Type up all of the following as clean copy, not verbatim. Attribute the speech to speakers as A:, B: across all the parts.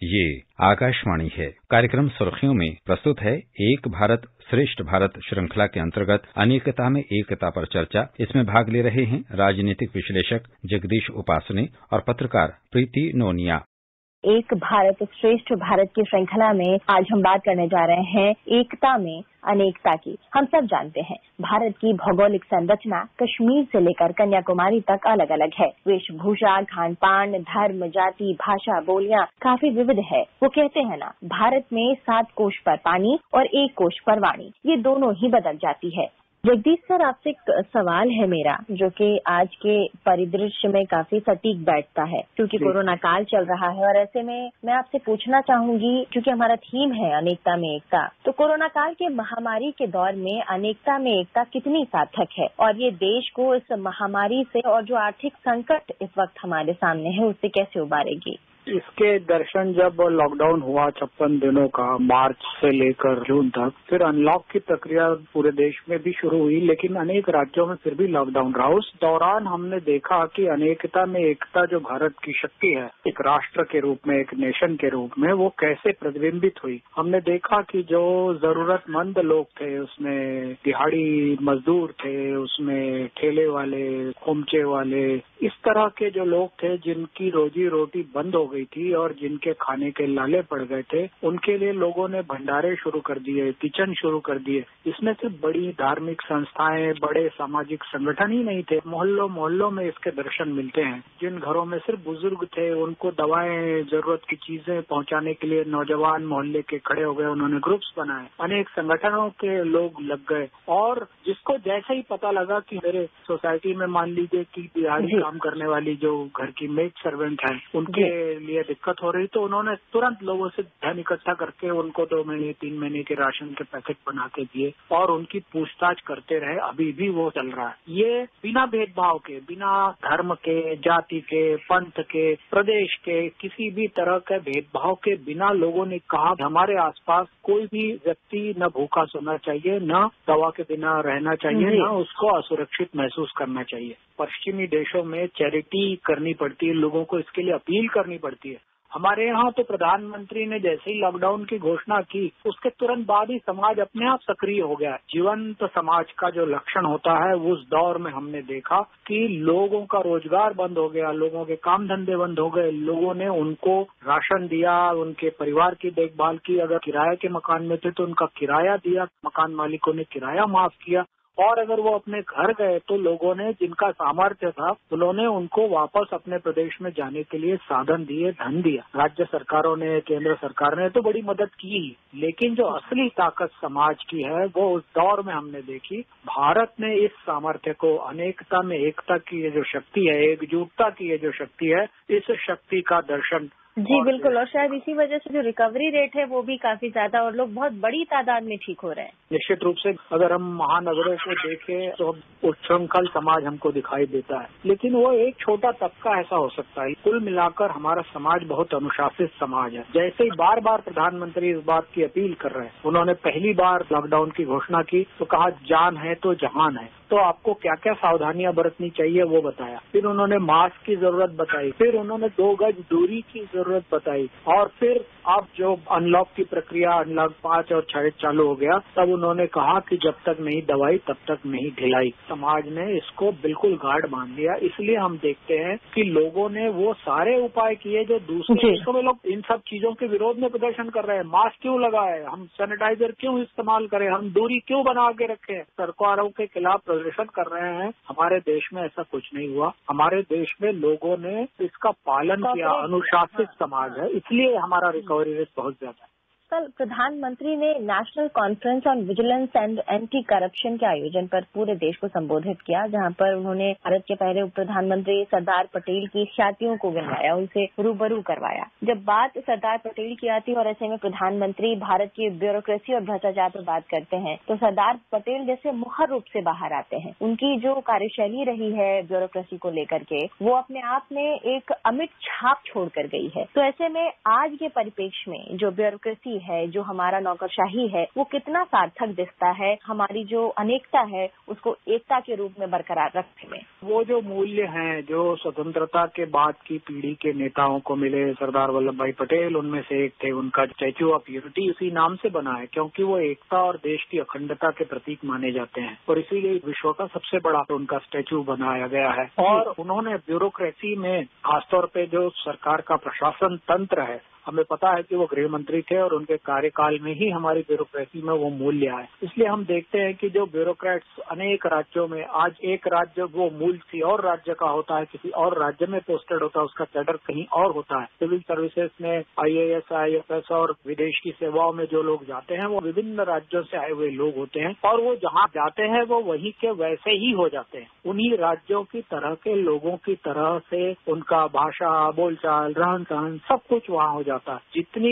A: ये आकाशवाणी है। कार्यक्रम सुर्खियों में प्रस्तुत है एक भारत श्रेष्ठ भारत श्रृंखला के अंतर्गत अनेकता में एकता पर चर्चा। इसमें भाग ले रहे हैं राजनीतिक विश्लेषक जगदीश उपासने और पत्रकार प्रीति नोनिया।
B: एक भारत श्रेष्ठ भारत की श्रृंखला में आज हम बात करने जा रहे हैं एकता में अनेकता की। हम सब जानते हैं भारत की भौगोलिक संरचना कश्मीर से लेकर कन्याकुमारी तक अलग अलग है। वेशभूषा, खान पान, धर्म, जाति, भाषा, बोलियां काफी विविध है। वो कहते हैं ना, भारत में 7 कोश पर पानी और 1 कोश पर वाणी, ये दोनों ही बदल जाती है। जगदीश सर, आपसे एक सवाल है मेरा, जो कि आज के परिदृश्य में काफी सटीक बैठता है, क्योंकि कोरोना काल चल रहा है। और ऐसे में मैं आपसे पूछना चाहूंगी, क्योंकि हमारा थीम है अनेकता में एकता, तो कोरोना काल के महामारी के दौर में अनेकता में एकता कितनी सार्थक है, और ये देश को इस महामारी से और जो आर्थिक संकट इस वक्त हमारे सामने है, उससे कैसे उबारेगी?
C: इसके दर्शन जब लॉकडाउन हुआ 56 दिनों का, मार्च से लेकर जून तक, फिर अनलॉक की प्रक्रिया पूरे देश में भी शुरू हुई, लेकिन अनेक राज्यों में फिर भी लॉकडाउन रहा। उस दौरान हमने देखा कि अनेकता में एकता जो भारत की शक्ति है, एक राष्ट्र के रूप में, एक नेशन के रूप में, वो कैसे प्रतिबिंबित हुई। हमने देखा कि जो जरूरतमंद लोग थे, उसमें दिहाड़ी मजदूर थे, उसमें ठेले वाले, खोमचे वाले, इस तरह के जो लोग थे जिनकी रोजी रोटी बंद हो गई थी और जिनके खाने के लाले पड़ गए थे, उनके लिए लोगों ने भंडारे शुरू कर दिए, किचन शुरू कर दिए। इसमें सिर्फ बड़ी धार्मिक संस्थाएं, बड़े सामाजिक संगठन ही नहीं थे, मोहल्लों मोहल्लों में इसके दर्शन मिलते हैं। जिन घरों में सिर्फ बुजुर्ग थे, उनको दवाएं, जरूरत की चीजें पहुंचाने के लिए नौजवान मोहल्ले के खड़े हो गए, उन्होंने ग्रुप्स बनाए, अनेक संगठनों के लोग लग गए। और जिसको जैसे ही पता लगा कि मेरे सोसाइटी में, मान लीजिए कि दिहाड़ी काम करने वाली जो घर की मेड सर्वेंट है, उनके लिए दिक्कत हो रही, तो उन्होंने तुरंत लोगों से धन इकट्ठा करके उनको 2 महीने 3 महीने के राशन के पैकेट बना के दिए और उनकी पूछताछ करते रहे। अभी भी वो चल रहा है। ये बिना भेदभाव के, बिना धर्म के, जाति के, पंथ के, प्रदेश के, किसी भी तरह के भेदभाव के बिना लोगों ने कहा हमारे आसपास कोई भी व्यक्ति न भूखा सोना चाहिए, न दवा के बिना रहना चाहिए, न उसको असुरक्षित महसूस करना चाहिए। पश्चिमी देशों में चैरिटी करनी पड़ती है, लोगों को इसके लिए अपील करनी पड़ती है। हमारे यहाँ तो प्रधानमंत्री ने जैसे ही लॉकडाउन की घोषणा की, उसके तुरंत बाद ही समाज अपने आप सक्रिय हो गया। जीवंत समाज का जो लक्षण होता है, उस दौर में हमने देखा कि लोगों का रोजगार बंद हो गया, लोगों के काम धंधे बंद हो गए, लोगों ने उनको राशन दिया, उनके परिवार की देखभाल की। अगर किराए के मकान में थे तो उनका किराया दिया, मकान मालिकों ने किराया माफ किया। और अगर वो अपने घर गए तो लोगों ने, जिनका सामर्थ्य था, उन्होंने उनको वापस अपने प्रदेश में जाने के लिए साधन दिए, धन दिया। राज्य सरकारों ने, केंद्र सरकार ने तो बड़ी मदद की ही, लेकिन जो असली ताकत समाज की है, वो उस दौर में हमने देखी। भारत ने इस सामर्थ्य को, अनेकता में एकता की ये जो शक्ति है, एकजुटता की ये जो शक्ति है, इस शक्ति का दर्शन।
B: जी बिल्कुल, और शायद इसी वजह से जो रिकवरी रेट है वो भी काफी ज्यादा, और लोग बहुत बड़ी तादाद में ठीक हो रहे हैं।
C: निश्चित रूप से अगर हम महानगरों को देखें तो उच्छृंखल समाज हमको दिखाई देता है, लेकिन वो एक छोटा तबका ऐसा हो सकता है। कुल मिलाकर हमारा समाज बहुत अनुशासित समाज है। जैसे ही बार बार प्रधानमंत्री इस बात की अपील कर रहे हैं, उन्होंने पहली बार लॉकडाउन की घोषणा की तो कहा जान है तो जहान है, तो आपको क्या क्या सावधानियां बरतनी चाहिए वो बताया। फिर उन्होंने मास्क की जरूरत बताई, फिर उन्होंने 2 गज दूरी की जरूरत बताई, और फिर अब जो अनलॉक की प्रक्रिया, अनलॉक 5 और 6 चालू हो गया, तब उन्होंने कहा कि जब तक नहीं दवाई तब तक नहीं ढिलाई। समाज ने इसको बिल्कुल गार्ड मान लिया। इसलिए हम देखते हैं कि लोगों ने वो सारे उपाय किए जो दूसरे देशों में लोग इन सब चीजों के विरोध में प्रदर्शन कर रहे हैं। मास्क क्यों लगाए, हम सैनिटाइजर क्यों इस्तेमाल करें, हम दूरी क्यों बना के रखें, सरकारों के खिलाफ प्रदर्शन कर रहे हैं। हमारे देश में ऐसा कुछ नहीं हुआ। हमारे देश में लोगों ने इसका पालन किया। अनुशासित समाज है, इसलिए हमारा रिकवरी रेट बहुत ज्यादा है।
B: कल प्रधानमंत्री ने national conference on vigilance and anti corruption के आयोजन पर पूरे देश को संबोधित किया, जहां पर उन्होंने भारत के पहले उप प्रधानमंत्री सरदार पटेल की ख्यातियों को गिनवाया, उनसे रूबरू करवाया। जब बात सरदार पटेल की आती है और ऐसे में प्रधानमंत्री भारत की ब्यूरोक्रेसी और भ्रष्टाचार पर बात करते हैं, तो सरदार पटेल जैसे मुखर रूप से बाहर आते हैं। उनकी जो कार्यशैली रही है ब्यूरोक्रेसी को लेकर के, वो अपने आप में एक अमिट छाप छोड़ कर गई है। तो ऐसे में आज के परिप्रेक्ष्य में जो ब्यूरोक्रेसी है, जो हमारा नौकरशाही है, वो कितना सार्थक दिखता है हमारी जो अनेकता है उसको एकता के रूप में बरकरार रखने में।
C: वो जो मूल्य हैं जो स्वतंत्रता के बाद की पीढ़ी के नेताओं को मिले, सरदार वल्लभ भाई पटेल उनमें से एक थे। उनका स्टैच्यू ऑफ यूनिटी उसी नाम से बना है क्योंकि वो एकता और देश की अखंडता के प्रतीक माने जाते हैं और इसीलिए विश्व का सबसे बड़ा उनका स्टैच्यू बनाया गया है। और उन्होंने ब्यूरोक्रेसी में खासतौर पे जो सरकार का प्रशासन तंत्र है, हमें पता है कि वो गृह मंत्री थे और उनके कार्यकाल में ही हमारी ब्यूरोक्रेसी में वो मूल्य आए। इसलिए हम देखते हैं कि जो ब्यूरोक्रेट्स अनेक राज्यों में, आज एक राज्य वो मूल किसी और राज्य का होता है, किसी और राज्य में पोस्टेड होता है, उसका कैडर कहीं और होता है। सिविल सर्विसेज में IAS, IFS और विदेश की सेवाओं में जो लोग जाते हैं वो विभिन्न राज्यों से आए हुए लोग होते हैं और वो जहाँ जाते हैं वो वहीं के वैसे ही हो जाते हैं। उन्हीं राज्यों की तरह के लोगों की तरह से उनका भाषा, बोलचाल, रहन सहन सब कुछ वहाँ हो जाता है। जितनी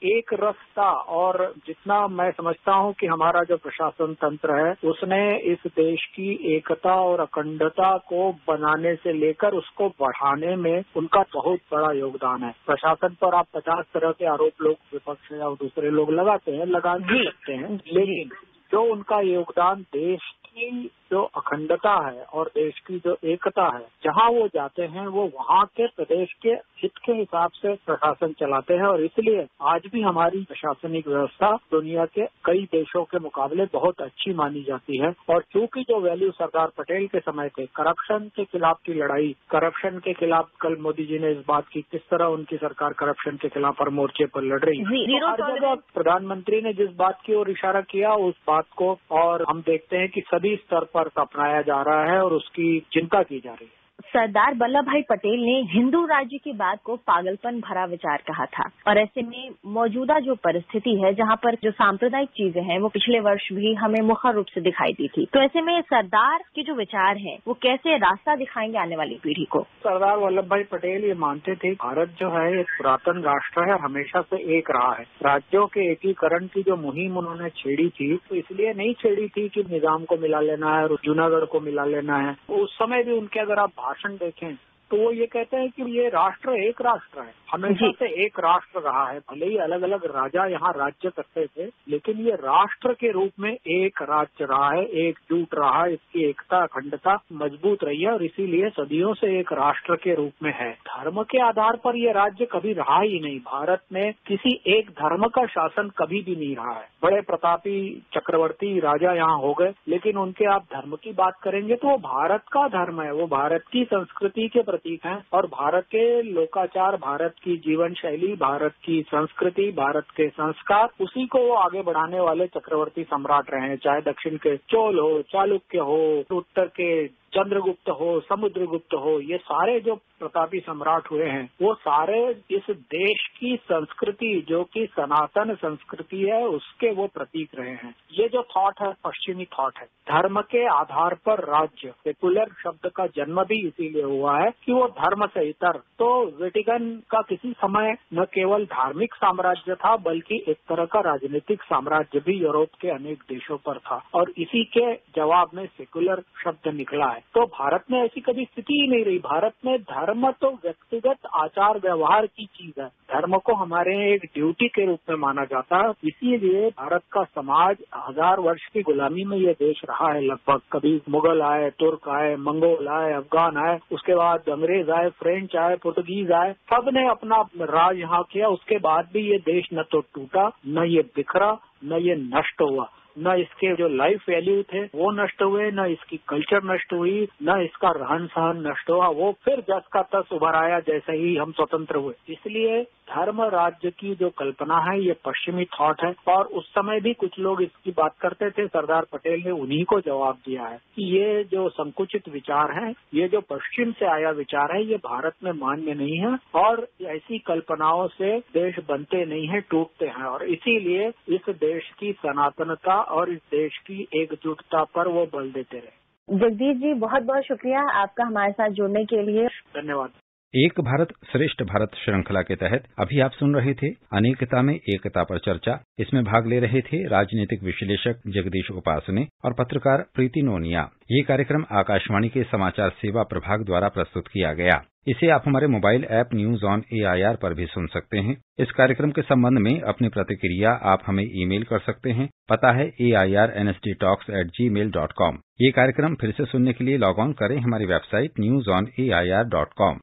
C: एक रसता और जितना मैं समझता हूँ कि हमारा जो प्रशासन तंत्र है उसने इस देश की एकता और अखंडता को बनाने से लेकर उसको बढ़ाने में उनका बहुत बड़ा योगदान है। प्रशासन पर आप 50 तरह के आरोप लोग विपक्ष या दूसरे लोग लगाते हैं, लगा भी सकते हैं, लेकिन जो उनका योगदान देश की जो अखंडता है और देश की जो एकता है, जहाँ वो जाते हैं वो वहाँ के प्रदेश के हित के हिसाब से प्रशासन चलाते हैं और इसलिए आज भी हमारी प्रशासनिक व्यवस्था दुनिया के कई देशों के मुकाबले बहुत अच्छी मानी जाती है। और चूंकि जो वैल्यू सरदार पटेल के समय थे, करप्शन के खिलाफ की लड़ाई, करप्शन के खिलाफ कल मोदी जी ने इस बात की किस तरह उनकी सरकार करप्शन के खिलाफ हर मोर्चे पर लड़ रही है। तो हर जगह प्रधानमंत्री ने जिस बात की ओर इशारा किया उस बात को और हम देखते हैं कि सभी स्तर पर अपनाया जा रहा है और उसकी चिंता की जा रही है।
B: सरदार वल्लभ भाई पटेल ने हिंदू राज्य की बात को पागलपन भरा विचार कहा था और ऐसे में मौजूदा जो परिस्थिति है जहां पर जो सांप्रदायिक चीजें हैं वो पिछले वर्ष भी हमें मुखर रूप से दिखाई दी थी, तो ऐसे में सरदार के जो विचार हैं वो कैसे रास्ता दिखाएंगे आने वाली पीढ़ी को?
C: सरदार वल्लभ भाई पटेल ये मानते थे भारत जो है एक पुरातन राष्ट्र है, हमेशा से एक रहा है। राज्यों के एकीकरण की जो मुहिम उन्होंने छेड़ी थी तो इसलिए नहीं छेड़ी थी कि निजाम को मिला लेना है और जूनागढ़ को मिला लेना है। उस समय भी उनके अगर आप भाषण देखें तो वो ये कहते हैं कि ये राष्ट्र एक राष्ट्र है, हमेशा से एक राष्ट्र रहा है। भले ही अलग अलग राजा यहाँ राज्य करते थे लेकिन ये राष्ट्र के रूप में एक राज्य रहा है, एकजुट रहा है, इसकी एकता अखंडता मजबूत रही है और इसीलिए सदियों से एक राष्ट्र के रूप में है। धर्म के आधार पर ये राज्य कभी रहा ही नहीं। भारत में किसी एक धर्म का शासन कभी भी नहीं रहा है। बड़े प्रतापी चक्रवर्ती राजा यहाँ हो गए लेकिन उनके आप धर्म की बात करेंगे तो वो भारत का धर्म है, वो भारत की संस्कृति के प्रतीक हैं और भारत के लोकाचार, भारत की जीवन शैली, भारत की संस्कृति, भारत के संस्कार, उसी को वो आगे बढ़ाने वाले चक्रवर्ती सम्राट रहे हैं। चाहे दक्षिण के चोल हो, चालुक्य हो, उत्तर के चंद्रगुप्त हो, समुद्रगुप्त हो, ये सारे जो प्रतापी सम्राट हुए हैं वो सारे इस देश की संस्कृति जो कि सनातन संस्कृति है उसके वो प्रतीक रहे हैं। ये जो थॉट है पश्चिमी थॉट है, धर्म के आधार पर राज्य, सेकुलर शब्द का जन्म भी इसीलिए हुआ है कि वो धर्म से इतर। तो वेटिकन का किसी समय न केवल धार्मिक साम्राज्य था बल्कि एक तरह का राजनीतिक साम्राज्य भी यूरोप के अनेक देशों पर था और इसी के जवाब में सेकुलर शब्द निकला है। तो भारत में ऐसी कभी स्थिति ही नहीं रही। भारत में धर्म तो व्यक्तिगत आचार व्यवहार की चीज है, धर्म को हमारे एक ड्यूटी के रूप में माना जाता है। इसीलिए भारत का समाज 1000 वर्ष की गुलामी में ये देश रहा है लगभग। कभी मुगल आए, तुर्क आए, मंगोल आए, अफगान आए, उसके बाद अंग्रेज आए, फ्रेंच आए, पुर्तगीज आए, सबने अपना राज यहाँ किया। उसके बाद भी ये देश न तो टूटा, न ये बिखरा, न ये नष्ट हुआ, न इसके जो लाइफ वैल्यू थे वो नष्ट हुए, न इसकी कल्चर नष्ट हुई, न इसका रहन सहन नष्ट हुआ। वो फिर जस का तस उभर आया जैसे ही हम स्वतंत्र हुए। इसलिए धर्म राज्य की जो कल्पना है ये पश्चिमी थॉट है और उस समय भी कुछ लोग इसकी बात करते थे। सरदार पटेल ने उन्हीं को जवाब दिया है कि ये जो संकुचित विचार है, ये जो पश्चिम से आया विचार है, ये भारत में मान्य नहीं है और ऐसी कल्पनाओं से देश बनते नहीं है, टूटते हैं। और इसीलिए इस देश की सनातनता और इस देश की एकजुटता पर वो बल देते रहे।
B: जगदीश जी, बहुत बहुत शुक्रिया आपका हमारे साथ जुड़ने के लिए।
C: धन्यवाद।
A: एक भारत श्रेष्ठ भारत श्रृंखला के तहत अभी आप सुन रहे थे अनेकता में एकता पर चर्चा। इसमें भाग ले रहे थे राजनीतिक विश्लेषक जगदीश उपासने और पत्रकार प्रीति नोनिया। ये कार्यक्रम आकाशवाणी के समाचार सेवा प्रभाग द्वारा प्रस्तुत किया गया। इसे आप हमारे mobile app news on AIR पर भी सुन सकते हैं। इस कार्यक्रम के संबंध में अपनी प्रतिक्रिया आप हमें ईमेल कर सकते हैं। पता है airnsttalks@gmail.com। ये कार्यक्रम फिर से सुनने के लिए लॉग ऑन करें हमारी वेबसाइट newsonair.com।